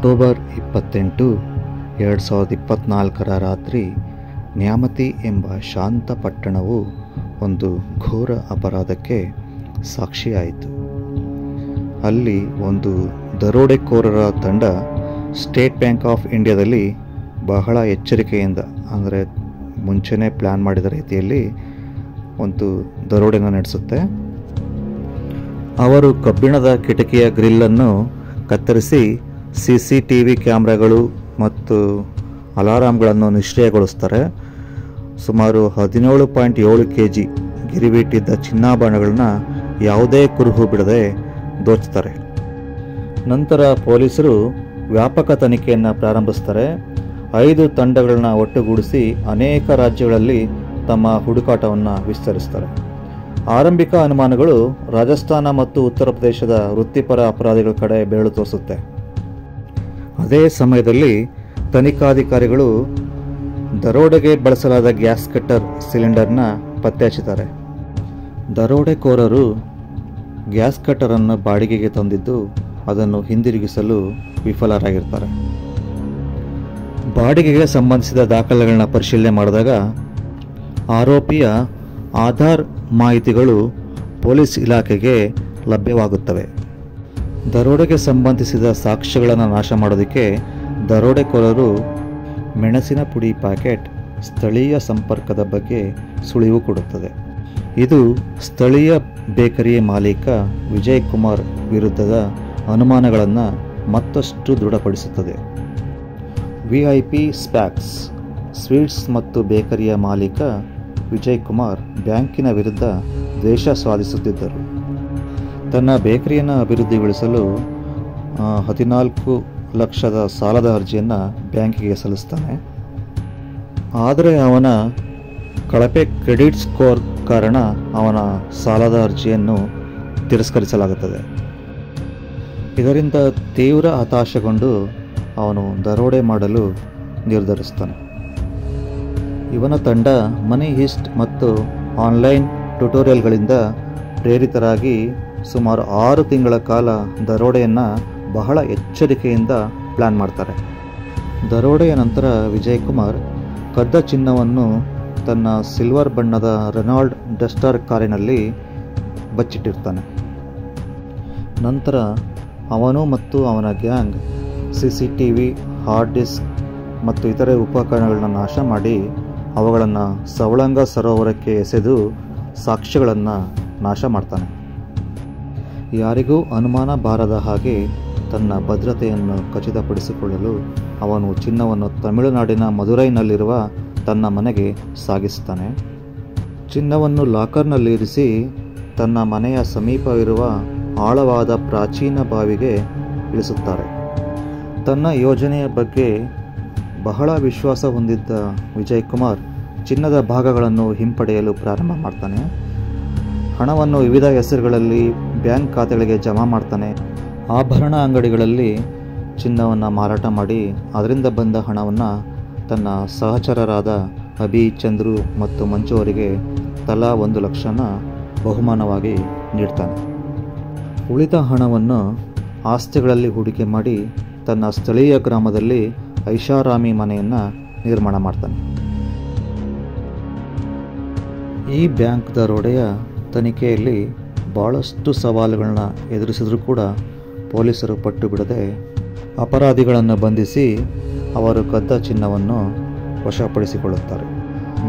October 28, 2024 ರಾತ್ರಿ ನ್ಯಾಮತಿ ಎಂಬ ಶಾಂತ ಪಟ್ಟಣವು ಒಂದು ಘೋರ ಅಪರಾಧಕ್ಕೆ ಸಾಕ್ಷಿಯಾಯಿತು. ಅಲ್ಲಿ ಒಂದು ದರೋಡೆಕೋರರ ತಂಡ ಸ್ಟೇಟ್ ಬ್ಯಾಂಕ್ ಆಫ್ ಇಂಡಿಯಾದಲ್ಲಿ ಬಹಳ ಎಚ್ಚರಿಕೆಯಿಂದ, ಅಂದರೆ ಮುಂಚೆನೇ ಪ್ಲ್ಯಾನ್ ಮಾಡಿದ ರೀತಿಯಲ್ಲಿ ಒಂದು ದರೋಡೆನ ನಡೆಸುತ್ತೆ. ಅವರು ಕಬ್ಬಿಣದ ಕಿಟಕಿಯ ಗ್ರಿಲ್ಲನ್ನು ಕತ್ತರಿಸಿ CCTV ಕ್ಯಾಮ್ರಾಗಳು ಮತ್ತು ಅಲಾರಾಮ್ಗಳನ್ನು ನಿಷ್ಕ್ರಿಯಗೊಳಿಸ್ತಾರೆ. ಸುಮಾರು 17.7 kg ಗಿರಿಬಿಟ್ಟಿದ್ದ ಚಿನ್ನಾಭರಣಗಳನ್ನ ಯಾವುದೇ ಕುರುಹು ಬಿಡದೆ ದೋಚ್ತಾರೆ. ನಂತರ ಪೊಲೀಸರು ವ್ಯಾಪಕ ತನಿಖೆಯನ್ನು ಪ್ರಾರಂಭಿಸ್ತಾರೆ. 5 ತಂಡಗಳನ್ನ ಒಟ್ಟುಗೂಡಿಸಿ ಅನೇಕ ರಾಜ್ಯಗಳಲ್ಲಿ ತಮ್ಮ ಹುಡುಕಾಟವನ್ನು ವಿಸ್ತರಿಸ್ತಾರೆ. ಆರಂಭಿಕ ಅನುಮಾನಗಳು ರಾಜಸ್ಥಾನ ಮತ್ತು ಉತ್ತರ ಪ್ರದೇಶದ ವೃತ್ತಿಪರ ಅಪರಾಧಿಗಳ ಕಡೆ ಬೆರಳು ತೋರಿಸುತ್ತೆ. ಅದೇ ಸಮಯದಲ್ಲಿ ತನಿಖಾಧಿಕಾರಿಗಳು ದರೋಡೆಗೆ ಬಳಸಲಾದ ಗ್ಯಾಸ್ ಕಟ್ಟರ್ ಸಿಲಿಂಡರ್ನ ಪತ್ತೆ ಹಚ್ಚುತ್ತಾರೆ. ದರೋಡೆಕೋರರು ಗ್ಯಾಸ್ ಕಟ್ಟರನ್ನು ಬಾಡಿಗೆಗೆ ತಂದಿದ್ದು ಅದನ್ನು ಹಿಂದಿರುಗಿಸಲು ವಿಫಲರಾಗಿರ್ತಾರೆ. ಬಾಡಿಗೆಗೆ ಸಂಬಂಧಿಸಿದ ದಾಖಲೆಗಳನ್ನ ಪರಿಶೀಲನೆ ಮಾಡಿದಾಗ ಆರೋಪಿಯ ಆಧಾರ್ ಮಾಹಿತಿಗಳು ಪೊಲೀಸ್ ಇಲಾಖೆಗೆ ಲಭ್ಯವಾಗುತ್ತವೆ. ದರೋಡೆಗೆ ಸಂಬಂಧಿಸಿದ ಸಾಕ್ಷ್ಯಗಳನ್ನು ನಾಶ ಮಾಡೋದಕ್ಕೆ ದರೋಡೆಕೋರರು ಮೆಣಸಿನ ಪುಡಿ ಪ್ಯಾಕೆಟ್ ಸ್ಥಳೀಯ ಸಂಪರ್ಕದ ಬಗ್ಗೆ ಸುಳಿವು ಕೊಡುತ್ತದೆ. ಇದು ಸ್ಥಳೀಯ ಬೇಕರಿ ಮಾಲೀಕ ವಿಜಯ್ ಕುಮಾರ್ ವಿರುದ್ಧದ ಅನುಮಾನಗಳನ್ನು ಮತ್ತಷ್ಟು ದೃಢಪಡಿಸುತ್ತದೆ. VIP ಸ್ಪ್ಯಾಕ್ಸ್ ಸ್ವೀಟ್ಸ್ ಮತ್ತು ಬೇಕರಿಯ ಮಾಲೀಕ ವಿಜಯ್ ಕುಮಾರ್ ಬ್ಯಾಂಕಿನ ವಿರುದ್ಧ ದ್ವೇಷ ಸಾಧಿಸುತ್ತಿದ್ದರು. ತನ್ನ ಬೇಕರಿಯನ್ನು ಅಭಿವೃದ್ಧಿಗೊಳಿಸಲು 14 ಲಕ್ಷದ ಸಾಲದ ಅರ್ಜಿಯನ್ನು ಬ್ಯಾಂಕಿಗೆ ಸಲ್ಲಿಸ್ತಾನೆ. ಆದರೆ ಅವನ ಕಳಪೆ ಕ್ರೆಡಿಟ್ ಸ್ಕೋರ್ ಕಾರಣ ಅವನ ಸಾಲದ ಅರ್ಜಿಯನ್ನು ತಿರಸ್ಕರಿಸಲಾಗುತ್ತದೆ. ಇದರಿಂದ ತೀವ್ರ ಹತಾಶೆಗೊಂಡು ಅವನು ದರೋಡೆ ಮಾಡಲು ನಿರ್ಧರಿಸ್ತಾನೆ. ಇವನ ತಂಡ ಮನಿ ಹಿಸ್ಟ್ ಮತ್ತು ಆನ್ಲೈನ್ ಟ್ಯುಟೋರಿಯಲ್ಗಳಿಂದ ಪ್ರೇರಿತರಾಗಿ ಸುಮಾರು 6 ತಿಂಗಳ ಕಾಲ ದರೋಡೆಯನ್ನು ಬಹಳ ಎಚ್ಚರಿಕೆಯಿಂದ ಪ್ಲ್ಯಾನ್ ಮಾಡ್ತಾರೆ. ದರೋಡೆಯ ನಂತರ ವಿಜಯ್ ಕುಮಾರ್ ಕದ್ದ ಚಿನ್ನವನ್ನು ತನ್ನ ಸಿಲ್ವರ್ ಬಣ್ಣದ ರೆನಾಲ್ಡ್ ಡಸ್ಟರ್ ಕಾರಿನಲ್ಲಿ ಬಚ್ಚಿಟ್ಟಿರ್ತಾನೆ. ನಂತರ ಅವನು ಮತ್ತು ಅವನ ಗ್ಯಾಂಗ್ CCTV, ಹಾರ್ಡ್ ಡಿಸ್ಕ್ ಮತ್ತು ಇತರೆ ಉಪಕರಣಗಳನ್ನು ನಾಶ ಮಾಡಿ ಅವುಗಳನ್ನು ಸವಳಂಗ ಸರೋವರಕ್ಕೆ ಎಸೆದು ಸಾಕ್ಷ್ಯಗಳನ್ನು ನಾಶ ಮಾಡ್ತಾನೆ. ಯಾರಿಗೂ ಅನುಮಾನ ಬಾರದ ಹಾಗೆ ತನ್ನ ಭದ್ರತೆಯನ್ನು ಖಚಿತಪಡಿಸಿಕೊಳ್ಳಲು ಅವನು ಚಿನ್ನವನ್ನು ತಮಿಳುನಾಡಿನ ಮದುರೈನಲ್ಲಿರುವ ತನ್ನ ಮನೆಗೆ ಸಾಗಿಸ್ತಾನೆ. ಚಿನ್ನವನ್ನು ಲಾಕರ್ನಲ್ಲಿರಿಸಿ ತನ್ನ ಮನೆಯ ಸಮೀಪವಿರುವ ಆಳವಾದ ಪ್ರಾಚೀನ ಬಾವಿಗೆ ಇಳಿಸುತ್ತಾರೆ. ತನ್ನ ಯೋಜನೆಯ ಬಗ್ಗೆ ಬಹಳ ವಿಶ್ವಾಸ ಹೊಂದಿದ್ದ ವಿಜಯ್ ಕುಮಾರ್ ಚಿನ್ನದ ಭಾಗಗಳನ್ನು ಹಿಂಪಡೆಯಲು ಪ್ರಾರಂಭ ಮಾಡ್ತಾನೆ. ಹಣವನ್ನು ವಿವಿಧ ಹೆಸರುಗಳಲ್ಲಿ ಬ್ಯಾಂಕ್ ಖಾತೆಗಳಿಗೆ ಜಮಾ ಮಾಡ್ತಾನೆ. ಆಭರಣ ಅಂಗಡಿಗಳಲ್ಲಿ ಚಿನ್ನವನ್ನು ಮಾರಾಟ ಮಾಡಿ ಅದರಿಂದ ಬಂದ ಹಣವನ್ನು ತನ್ನ ಸಹಚರರಾದ ಅಭಿ, ಚಂದ್ರು ಮತ್ತು ಮಂಜು ಅವರಿಗೆ ತಲಾ 1 ಲಕ್ಷನ ಬಹುಮಾನವಾಗಿ ನೀಡ್ತಾನೆ. ಉಳಿದ ಹಣವನ್ನು ಆಸ್ತಿಗಳಲ್ಲಿ ಹೂಡಿಕೆ ಮಾಡಿ ತನ್ನ ಸ್ಥಳೀಯ ಗ್ರಾಮದಲ್ಲಿ ಐಷಾರಾಮಿ ಮನೆಯನ್ನು ನಿರ್ಮಾಣ ಮಾಡ್ತಾನೆ. ಈ ಬ್ಯಾಂಕ್ ದರೋಡೆಯ ತನಿಖೆಯಲ್ಲಿ ಭಾಳಷ್ಟು ಸವಾಲುಗಳನ್ನ ಎದುರಿಸಿದ್ರೂ ಕೂಡ ಪೊಲೀಸರು ಪಟ್ಟು ಬಿಡದೆ ಅಪರಾಧಿಗಳನ್ನು ಬಂಧಿಸಿ ಅವರು ಕದ್ದ ಚಿನ್ನವನ್ನು ವಶಪಡಿಸಿಕೊಳ್ಳುತ್ತಾರೆ.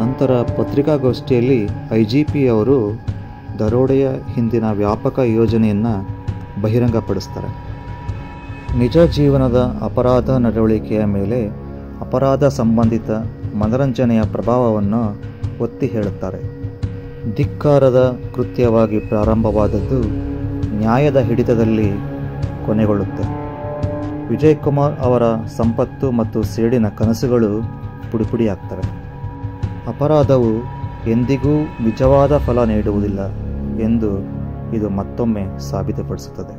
ನಂತರ ಪತ್ರಿಕಾಗೋಷ್ಠಿಯಲ್ಲಿ IGP ಅವರು ದರೋಡೆಯ ಹಿಂದಿನ ವ್ಯಾಪಕ ಯೋಜನೆಯನ್ನು ಬಹಿರಂಗಪಡಿಸ್ತಾರೆ. ನಿಜ ಜೀವನದ ಅಪರಾಧ ನಡವಳಿಕೆಯ ಮೇಲೆ ಅಪರಾಧ ಸಂಬಂಧಿತ ಮನರಂಜನೆಯ ಪ್ರಭಾವವನ್ನು ಒತ್ತಿ ಹೇಳುತ್ತಾರೆ. ಧಿಕ್ಕಾರದ ಕೃತ್ಯವಾಗಿ ಪ್ರಾರಂಭವಾದದ್ದು ನ್ಯಾಯದ ಹಿಡಿತದಲ್ಲಿ ಕೊನೆಗೊಳ್ಳುತ್ತೆ. ವಿಜಯ್ ಕುಮಾರ್ ಅವರ ಸಂಪತ್ತು ಮತ್ತು ಸೇಡಿನ ಕನಸುಗಳು ಪುಡಿಪುಡಿಯಾಗ್ತವೆ. ಅಪರಾಧವು ಎಂದಿಗೂ ನಿಜವಾದ ಫಲ ನೀಡುವುದಿಲ್ಲ ಎಂದು ಇದು ಮತ್ತೊಮ್ಮೆ ಸಾಬೀತುಪಡಿಸುತ್ತದೆ.